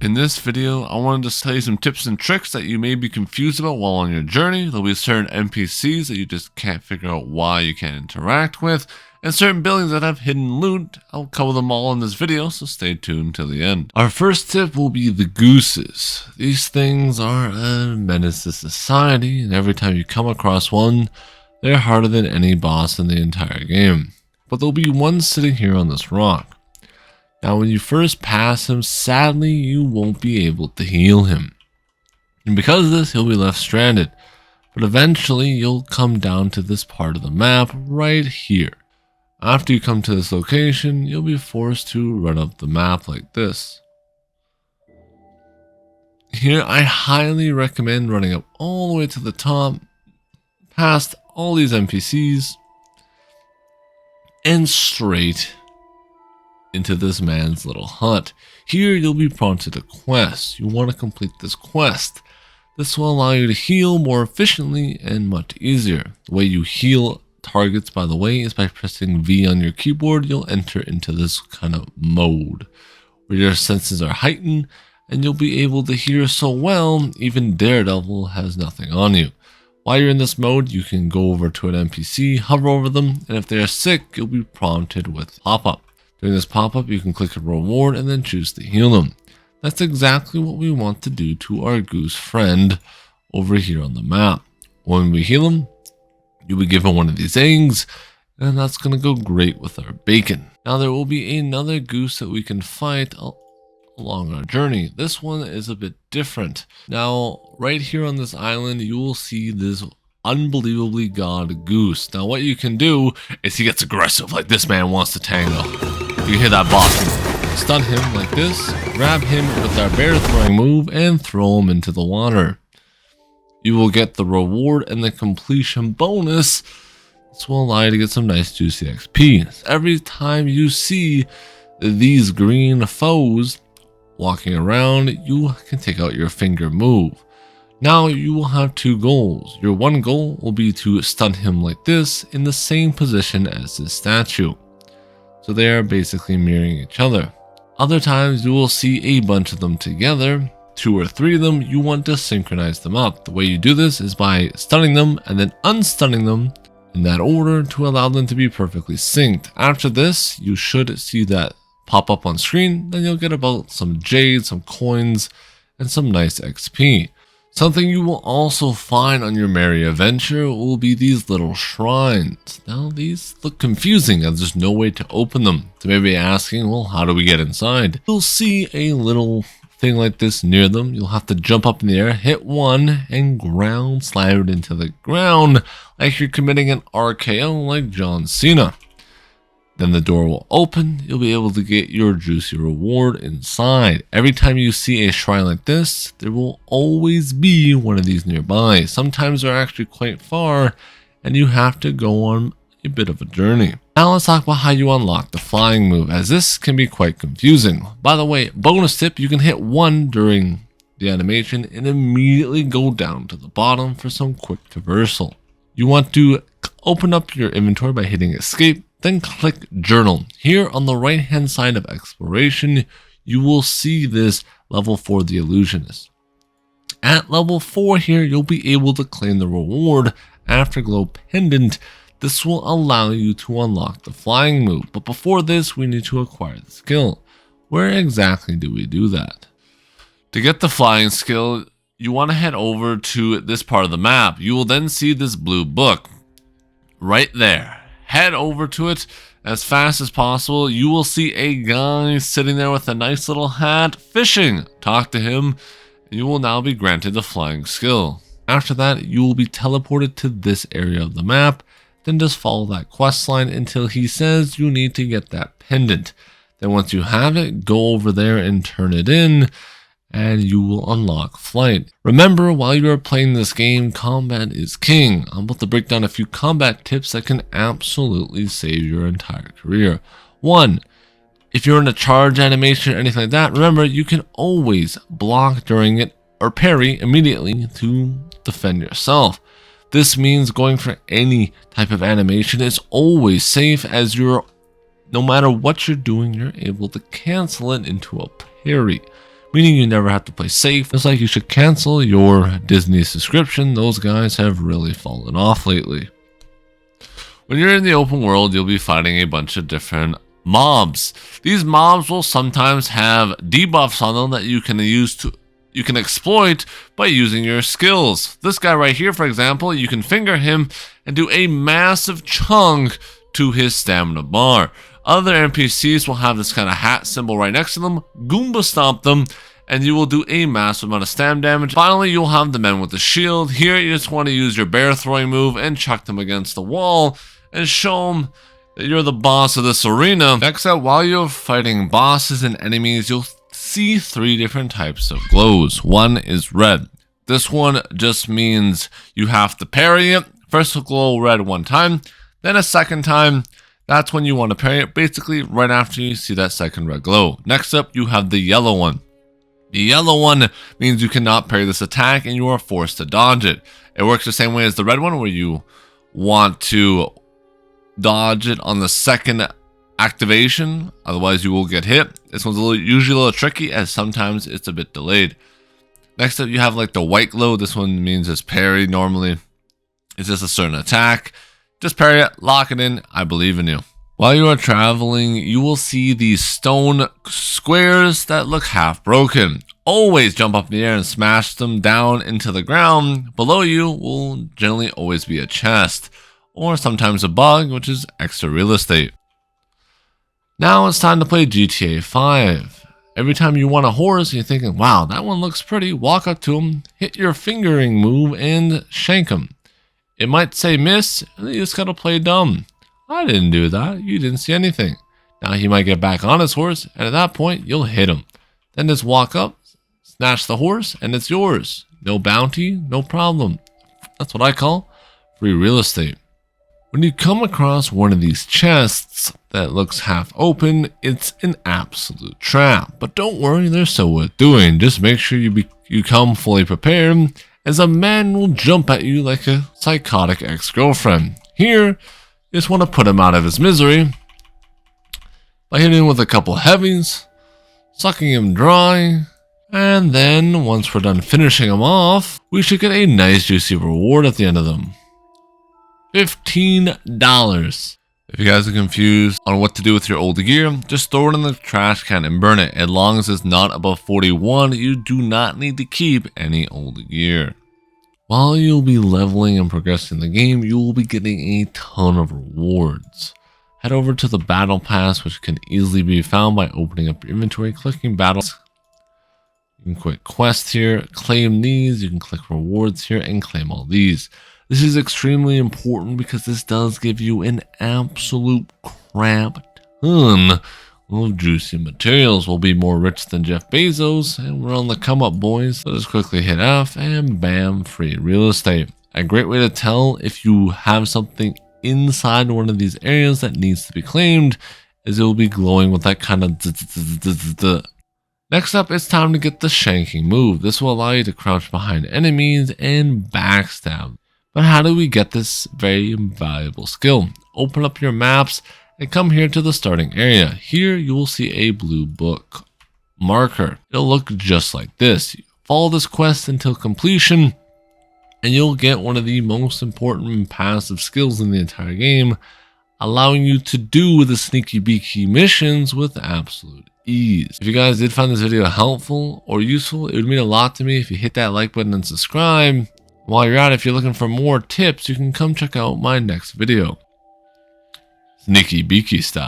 In this video, I wanted to tell you some tips and tricks that you may be confused about while on your journey. There'll be certain NPCs that you just can't figure out why you can't interact with, and certain buildings that have hidden loot. I'll cover them all in this video, so stay tuned till the end. Our first tip will be the gooses. These things are a menace to society, and every time you come across one, they're harder than any boss in the entire game. But there'll be one sitting here on this rock. Now when you first pass him, sadly you won't be able to heal him. And because of this, he'll be left stranded. But eventually you'll come down to this part of the map right here. After you come to this location, you'll be forced to run up the map like this. Here I highly recommend running up all the way to the top, past all these NPCs, and straight into this man's little hut. Here you'll be prompted a quest. You want to complete this quest. This will allow you to heal more efficiently and much easier. The way you heal targets, by the way, is by pressing V on your keyboard. You'll enter into this kind of mode where your senses are heightened and you'll be able to hear so well even Daredevil has nothing on you. While you're in this mode, you can go over to an NPC, hover over them, and if they are sick, you'll be prompted with pop-up. During this pop-up, you can click a reward and then choose to heal them. That's exactly what we want to do to our goose friend over here on the map. When we heal him, you'll be given one of these eggs, and that's going to go great with our bacon. Now there will be another goose that we can fight along our journey. This one is a bit different. Now, right here on this island, you will see this unbelievably god goose. Now what you can do is he gets aggressive, like this man wants to tango. You hear that boss, stun him like this, grab him with our bear throwing move, and throw him into the water. You will get the reward and the completion bonus. This will allow you to get some nice juicy XP. Every time you see these green foes walking around, you can take out your finger move. Now you will have two goals. Your one goal will be to stun him like this in the same position as this statue. So they are basically mirroring each other. Other times you will see a bunch of them together, 2 or 3 of them. You want to synchronize them up. The way you do this is by stunning them and then unstunning them in that order to allow them to be perfectly synced. After this, you should see that pop up on screen. Then you'll get about some jade, some coins, and some nice XP. Something you will also find on your merry adventure will be these little shrines. Now these look confusing as there's no way to open them. So maybe asking, well, how do we get inside? You'll see a little thing like this near them. You'll have to jump up in the air, hit 1, and ground slide into the ground like you're committing an RKO like John Cena. Then the door will open. You'll be able to get your juicy reward inside. Every time you see a shrine like this, there will always be one of these nearby. Sometimes they're actually quite far, and you have to go on a bit of a journey. Now let's talk about how you unlock the flying move, as this can be quite confusing. By the way, bonus tip, you can hit 1 during the animation and immediately go down to the bottom for some quick traversal. You want to open up your inventory by hitting escape. Then click journal. Here on the right hand side of exploration, you will see this level 4 the illusionist. At level 4 here, you'll be able to claim the reward Afterglow pendant. This will allow you to unlock the flying move. But before this, we need to acquire the skill. Where exactly do we do that? To get the flying skill, you want to head over to this part of the map. You will then see this blue book right there. Head over to it as fast as possible. You will see a guy sitting there with a nice little hat fishing. Talk to him and you will now be granted the flying skill. After that, you will be teleported to this area of the map. Then just follow that quest line until he says you need to get that pendant. Then once you have it, go over there and turn it in, and you will unlock flight. Remember, while you are playing this game, combat is king. I'm about to break down a few combat tips that can absolutely save your entire career. 1. If you're in a charge animation or anything like that, remember you can always block during it or parry immediately to defend yourself. This means going for any type of animation is always safe, as no matter what you're doing, you're able to cancel it into a parry. meaning you never have to play safe. Just like you should cancel your Disney subscription. Those guys have really fallen off lately. When you're in the open world, you'll be fighting a bunch of different mobs. These mobs will sometimes have debuffs on them that you can exploit by using your skills. This guy right here, for example, you can finger him and do a massive chunk to his stamina bar. Other NPCs will have this kind of hat symbol right next to them, Goomba stomp them, and you will do a massive amount of stam damage. Finally, you'll have the men with the shield. Here, you just want to use your bear throwing move and chuck them against the wall and show them that you're the boss of this arena. Next up, while you're fighting bosses and enemies, you'll see 3 different types of glows. One is red. This one just means you have to parry it. First, it'll glow red one time, then a second time. That's when you want to parry it, basically right after you see that second red glow. Next up, you have the yellow one. The yellow one means you cannot parry this attack and you are forced to dodge it. It works the same way as the red one, where you want to dodge it on the second activation, otherwise you will get hit. This one's usually a little tricky, as sometimes it's a bit delayed. Next up, you have like the white glow. This one means it's parry. Normally it's just a certain attack. Just parry it, lock it in. I believe in you. While you are traveling, you will see these stone squares that look half broken. Always jump up in the air and smash them down into the ground. Below you will generally always be a chest, or sometimes a bug, which is extra real estate. Now it's time to play GTA 5. Every time you want a horse, you're thinking, wow, that one looks pretty, walk up to him, hit your fingering move, and shank him. It might say miss, and you just gotta play dumb. I didn't do that, you didn't see anything. Now he might get back on his horse, and at that point, you'll hit him. Then just walk up, snatch the horse, and it's yours. No bounty, no problem. That's what I call free real estate. When you come across one of these chests that looks half open, it's an absolute trap. But don't worry, they're so worth doing. Just make sure you come fully prepared, as a man will jump at you like a psychotic ex-girlfriend. Here, you just want to put him out of his misery by hitting him with a couple heavies, sucking him dry, and then once we're done finishing him off, we should get a nice juicy reward at the end of them. $15. If you guys are confused on what to do with your old gear, just throw it in the trash can and burn it. As long as it's not above 41, you do not need to keep any old gear. While you'll be leveling and progressing the game, you will be getting a ton of rewards. Head over to the battle pass, which can easily be found by opening up your inventory, clicking battles. You can click quests here, claim these, you can click rewards here and claim all these. This is extremely important because this does give you an absolute crap ton of juicy materials. We'll be more rich than Jeff Bezos, and we're on the come up, boys. So just quickly hit F and bam, free real estate. A great way to tell if you have something inside one of these areas that needs to be claimed is it will be glowing with that kind of Next up, it's time to get the shanking move. This will allow you to crouch behind enemies and backstab. But how do we get this very valuable skill? Open up your maps and come here to the starting area. Here you will see a blue book marker. It'll look just like this. Follow this quest until completion and you'll get one of the most important and passive skills in the entire game, allowing you to do the sneaky beaky missions with absolute ease. If you guys did find this video helpful or useful, it would mean a lot to me if you hit that like button and subscribe. While you're at it, if you're looking for more tips, you can come check out my next video. Sneaky beaky style.